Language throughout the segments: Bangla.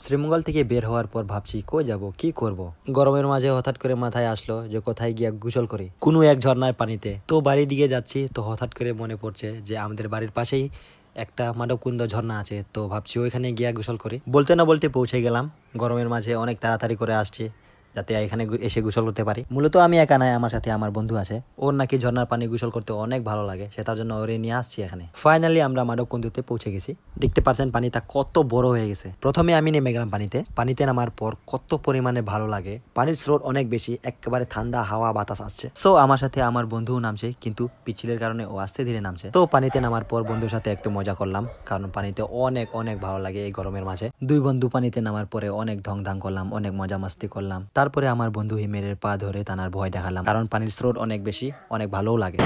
শ্রীমঙ্গল থেকে বের হওয়ার পর ভাবছি কই যাব, কি করব। গরমের মাঝে হঠাৎ করে মাথায় আসলো যে কোথায় গিয়ে গোসল করি, কোনো এক ঝর্ণার পানিতে। তো বাড়ির দিকে যাচ্ছি, তো হঠাৎ করে মনে পড়ছে যে আমাদের বাড়ির পাশেই একটা মাধবকুন্দ ঝর্ণা আছে। তো ভাবছি ওইখানে গিয়ে গোসল করি। বলতে না বলতে পৌঁছে গেলাম। গরমের মাঝে অনেক তাড়াতাড়ি করে আসছি যাতে এখানে এসে গোসল করতে পারি। মূলত আমি একা নাই, আমার সাথে আমার বন্ধু আছে। ওর নাকি ঝর্ণার পানি গোসল করতে অনেক ভালো লাগে, সেটার জন্য ওরে নিয়ে আসছি এখানে। ফাইনালি আমরা মাধবকুন্দুতে পৌঁছে গেছি। দেখতে পাচ্ছেন পানিটা কত বড় হয়ে গেছে। প্রথমে আমি নেমে গেলাম পানিতে নামার পর কত পরিমাণে ভালো লাগে। পানির স্রোত অনেক বেশি, একেবারে ঠান্ডা হাওয়া বাতাস আসছে। সো আমার সাথে আমার বন্ধুও নামছে, কিন্তু পিচ্ছিলের কারণে ও আস্তে ধীরে নামছে। তো পানিতে নামার পর বন্ধুর সাথে একটু মজা করলাম, কারণ পানিতে অনেক অনেক ভালো লাগে এই গরমের মাঝে। দুই বন্ধু পানিতে নামার পরে অনেক ঢং ঢাং করলাম, অনেক মজা মাস্তি করলাম। তারপরে আমার বন্ধু হিমেরের পা ধরে টানার ভয় দেখালাম, কারণ পানির স্রোত অনেক বেশি, অনেক ভালোও লাগে।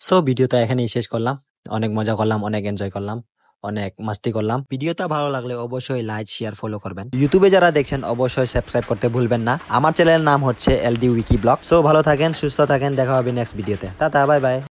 সো ভিডিওটা এখানেই শেষ করলাম। অনেক মজা করলাম, অনেক এনজয় করলাম, অনেক মাস্তি করলাম। ভিডিওটা ভালো লাগলে অবশ্যই লাইক শেয়ার ফলো করবেন। ইউটিউবে যারা দেখছেন অবশ্যই সাবস্ক্রাইব করতে ভুলবেন না। আমার চ্যানেলের নাম হচ্ছে এলডি উইকি ব্লগ। সো ভালো থাকেন, সুস্থ থাকেন, দেখা হবে নেক্সট ভিডিওতে। Tata, bye bye.